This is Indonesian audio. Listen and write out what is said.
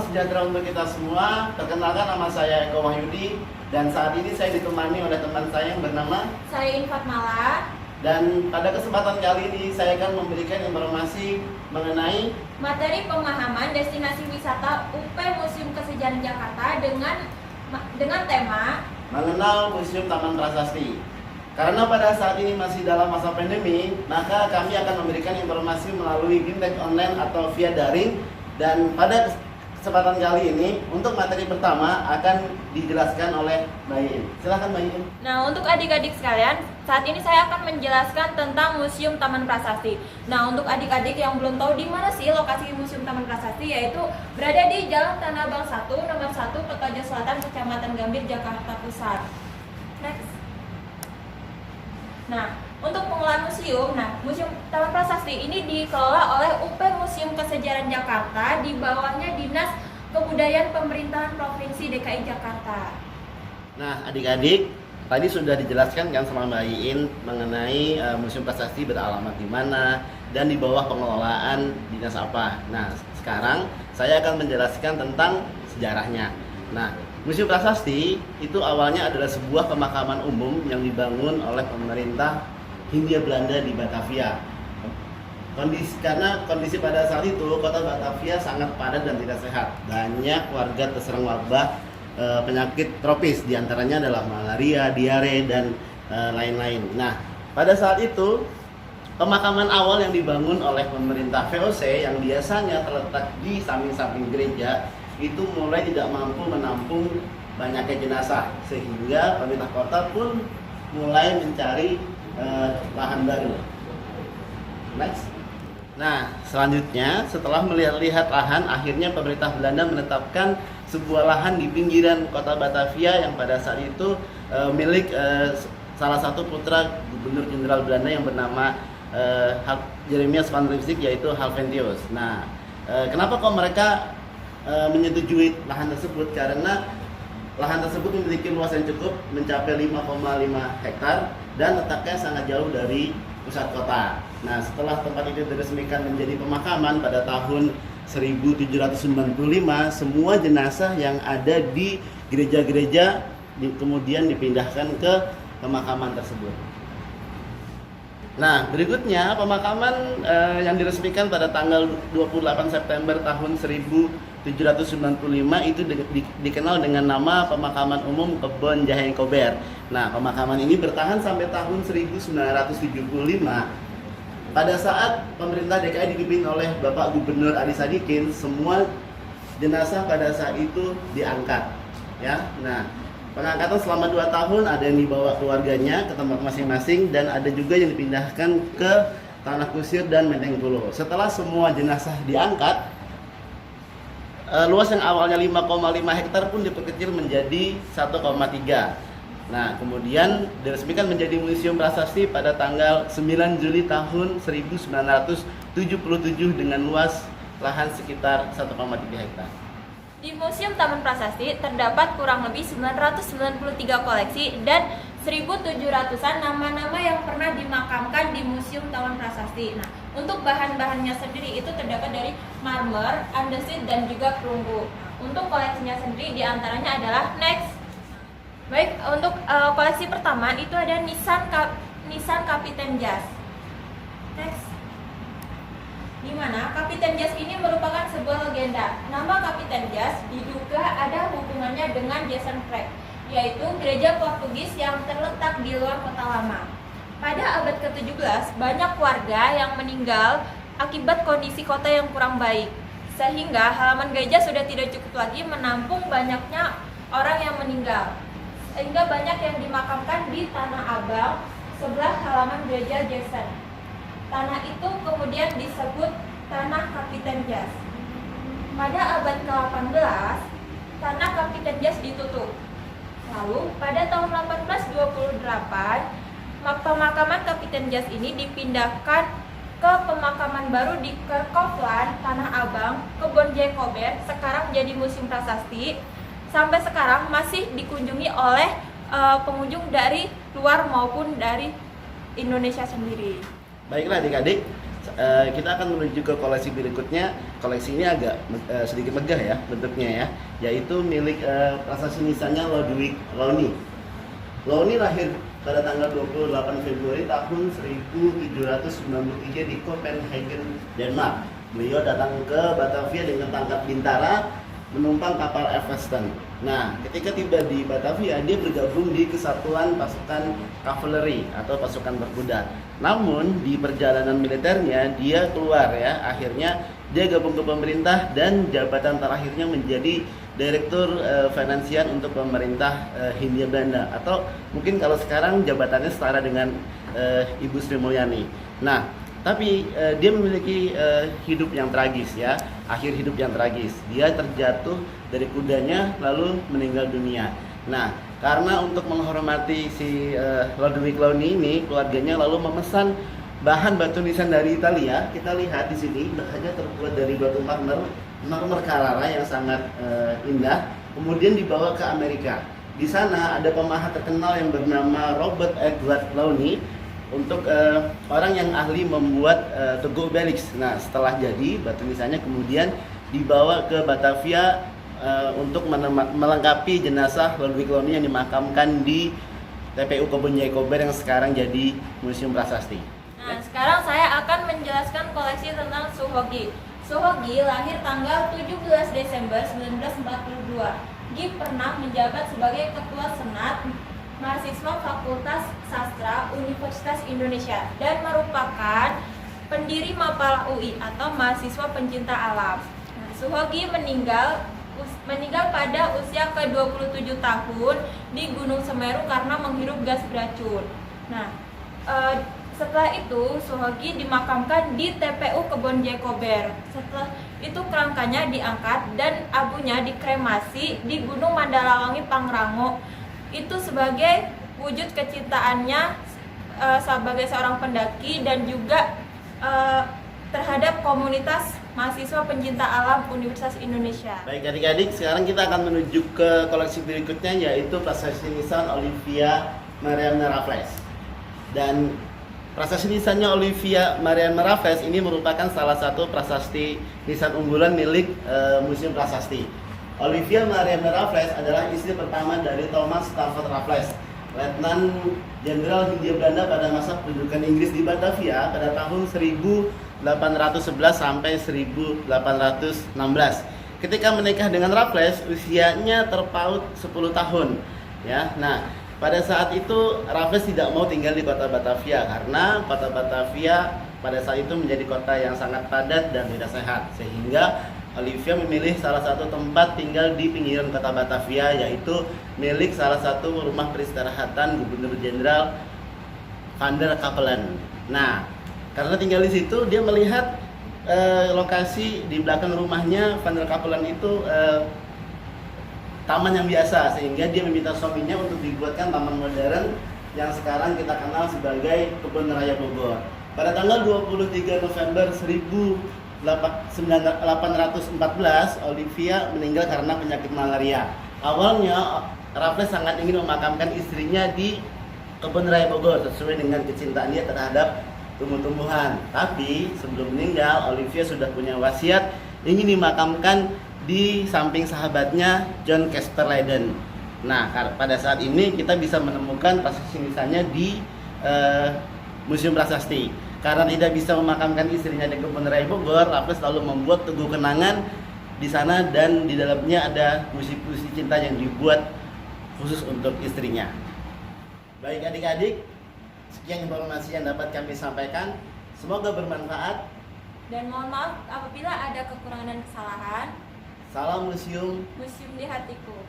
sejahtera untuk kita semua. Perkenalkan, nama saya Eko Wahyudi dan saat ini saya ditemani oleh teman saya yang bernama Saya Infat Mala. Dan pada kesempatan kali ini saya akan memberikan informasi mengenai Materi pemahaman destinasi wisata UP Museum Kesejaraan Jakarta dengan tema mengenal Museum Taman Prasasti. Karena pada saat ini masih dalam masa pandemi, maka kami akan memberikan informasi melalui bimtek online atau via daring. Dan pada kesempatan kali ini, untuk materi pertama akan dijelaskan oleh Mbak Iin. Silakan Mbak Iin. Nah, untuk adik-adik sekalian, saat ini saya akan menjelaskan tentang Museum Taman Prasasti. Nah, untuk adik-adik yang belum tahu di mana sih lokasi Museum Taman Prasasti, yaitu berada di Jalan Tanah Abang 1, nomor 1, Petojo Selatan, Kecamatan Gambir, Jakarta Pusat. Next. Nah, untuk pengelolaan museum, Museum Taman Prasasti ini dikelola oleh UP Museum Kesejaraan Jakarta, di bawahnya Dinas Kebudayaan Pemerintahan Provinsi DKI Jakarta. Nah, adik-adik, tadi sudah dijelaskan kan sama Mbak Iin mengenai Museum Prasasti beralamat di mana dan di bawah pengelolaan dinas apa. Nah, sekarang saya akan menjelaskan tentang sejarahnya. Nah, Museum Prasasti itu awalnya adalah sebuah pemakaman umum yang dibangun oleh pemerintah Hindia Belanda di Batavia. Karena kondisi pada saat itu kota Batavia sangat padat dan tidak sehat. Banyak warga terserang wabah penyakit tropis, diantaranya adalah malaria, diare, dan lain-lain. Nah, pada saat itu pemakaman awal yang dibangun oleh pemerintah VOC yang biasanya terletak di samping-samping gereja itu mulai tidak mampu menampung banyaknya jenazah, sehingga pemerintah kota pun mulai mencari lahan baru. Next. Nah, selanjutnya setelah melihat lahan, akhirnya pemerintah Belanda menetapkan sebuah lahan di pinggiran kota Batavia yang pada saat itu milik salah satu putra Gubernur Jenderal Belanda yang bernama Jeremias van Riebeeck, yaitu Helvetius. Nah, kenapa kok mereka menyetujui lahan tersebut? Karena lahan tersebut memiliki luas yang cukup mencapai 5,5 hektar dan letaknya sangat jauh dari pusat kota. Nah, setelah tempat itu diresmikan menjadi pemakaman pada tahun 1795, semua jenazah yang ada di gereja-gereja kemudian dipindahkan ke pemakaman tersebut. Nah, berikutnya pemakaman yang diresmikan pada tanggal 28 September tahun 1795 itu dikenal dengan nama Pemakaman Umum Kebon Jahe Kober. Nah, pemakaman ini bertahan sampai tahun 1975. Pada saat pemerintah DKI dipimpin oleh Bapak Gubernur Ali Sadikin, semua jenazah pada saat itu diangkat. Ya, nah, pengangkatan selama 2 tahun, ada yang dibawa keluarganya ke tempat masing-masing dan ada juga yang dipindahkan ke Tanah Kusir dan Menteng Tulo. Setelah semua jenazah diangkat, luas yang awalnya 5,5 hektar pun diperkecil menjadi 1,3. Nah, kemudian diresmikan menjadi Museum Prasasti pada tanggal 9 Juli tahun 1977 dengan luas lahan sekitar 1,3 hektar. Di Museum Taman Prasasti terdapat kurang lebih 993 koleksi dan 1.700-an nama-nama yang pernah dimakamkan di Museum Taman Prasasti. Nah, untuk bahan-bahannya sendiri itu terdapat dari marmer, andesit, dan juga perunggu. Untuk koleksinya sendiri diantaranya adalah next. Baik, untuk koleksi pertama itu ada Nissan Kapiten Jas. Next. Di mana Kapiten Jas ini merupakan sebuah legenda. Nama Kapiten Jas diduga ada hubungannya dengan Jason Craig, yaitu gereja Portugis yang terletak di luar kota lama. Pada abad ke-17, banyak warga yang meninggal akibat kondisi kota yang kurang baik, sehingga halaman gereja sudah tidak cukup lagi menampung banyaknya orang yang meninggal, sehingga banyak yang dimakamkan di Tanah Abang sebelah halaman gereja Jason. Tanah itu kemudian disebut Tanah Kapiten Jas. Pada abad ke-18, Tanah Kapiten Jas ditutup. Lalu pada tahun 1828, pemakaman Kapiten Jas ini dipindahkan ke pemakaman baru di Kerkopland, Tanah Abang, Kebon Jahe Kober, sekarang menjadi Museum Prasasti. Sampai sekarang masih dikunjungi oleh pengunjung dari luar maupun dari Indonesia sendiri. Baiklah adik-adik, Kita akan menuju ke koleksi berikutnya. Koleksi ini agak sedikit megah ya bentuknya ya, yaitu milik prasasti nisannya Ludwig Launi. Launi lahir pada tanggal 28 Februari tahun 1793 di Copenhagen, Denmark. Beliau datang ke Batavia dengan tongkat bintara, menumpang kapal Evanston. Nah, ketika tiba di Batavia, dia bergabung di kesatuan pasukan kavaleri atau pasukan berkuda. Namun di perjalanan militernya dia keluar ya. Akhirnya dia gabung ke pemerintah dan jabatan terakhirnya menjadi Direktur Finansial untuk pemerintah Hindia Belanda, atau mungkin kalau sekarang jabatannya setara dengan Ibu Sri Mulyani. Nah, tapi dia memiliki hidup yang tragis ya, akhir hidup yang tragis. Dia terjatuh dari kudanya lalu meninggal dunia. Nah, karena untuk menghormati si Ludwig Launi ini, keluarganya lalu memesan bahan batu nisan dari Italia. Kita lihat di sini bahannya terbuat dari batu marmer Carrara yang sangat indah. Kemudian dibawa ke Amerika. Di sana ada pemahat terkenal yang bernama Robert Edward Launi untuk orang yang ahli membuat Tugu Obelix. Nah, setelah jadi batu nisannya kemudian dibawa ke Batavia untuk melengkapi jenazah Ludwig Launi yang dimakamkan di TPU Kebun Jaya Kober yang sekarang jadi Museum Prasasti. Nah, sekarang saya akan menjelaskan koleksi tentang Suhogi. Suhogi lahir tanggal 17 Desember 1942. Gi pernah menjabat sebagai Ketua Senat Mahasiswa Fakultas Sastra Universitas Indonesia dan merupakan pendiri Mapala UI atau mahasiswa pencinta alam. Nah, Suhogi meninggal pada usia ke-27 tahun di Gunung Semeru karena menghirup gas beracun. Nah, setelah itu Suhogi dimakamkan di TPU Kebon Jaya Kober. Setelah itu kerangkanya diangkat dan abunya dikremasi di Gunung Mandalawangi Pangrango. Itu sebagai wujud kecintaannya sebagai seorang pendaki dan juga terhadap komunitas mahasiswa pencinta alam Universitas Indonesia. Baik adik-adik, sekarang kita akan menuju ke koleksi berikutnya, yaitu prasasti nisan Olivia Mariamne Raffles. Dan prasasti nisannya Olivia Mariamne Raffles ini merupakan salah satu prasasti nisan unggulan milik Museum Prasasti. Olivia Mariamne Raffles adalah istri pertama dari Thomas Stafford Raffles, Letnan Jenderal Hindia Belanda pada masa pendudukan Inggris di Batavia pada tahun 1811 sampai 1816. Ketika menikah dengan Raffles, usianya terpaut 10 tahun. Ya, nah pada saat itu Raffles tidak mau tinggal di kota Batavia karena kota Batavia pada saat itu menjadi kota yang sangat padat dan tidak sehat, sehingga Olivia memilih salah satu tempat tinggal di pinggiran kota Batavia, yaitu milik salah satu rumah peristirahatan Gubernur Jenderal Van der Capellen. Nah, karena tinggal di situ, dia melihat lokasi di belakang rumahnya Van der Capellen itu taman yang biasa, sehingga dia meminta suaminya untuk dibuatkan taman modern yang sekarang kita kenal sebagai Kebun Raya Bogor. Pada tanggal 23 November 1814, Olivia meninggal karena penyakit malaria. Awalnya Raffles sangat ingin memakamkan istrinya di Kebun Raya Bogor sesuai dengan kecintaan dia terhadap tumbuh-tumbuhan. Tapi sebelum meninggal, Olivia sudah punya wasiat ingin dimakamkan di samping sahabatnya John Casper Leyden. Nah, pada saat ini kita bisa menemukan prasasti nisannya di Museum Prasasti. Karena tidak bisa memakamkan istrinya di Kebun Raya Bogor, Raffles lalu membuat tugu kenangan di sana dan di dalamnya ada puisi-puisi cinta yang dibuat khusus untuk istrinya. Baik adik-adik, sekian informasi yang dapat kami sampaikan. Semoga bermanfaat. Dan mohon maaf apabila ada kekurangan dan kesalahan. Salam museum. Museum di hatiku.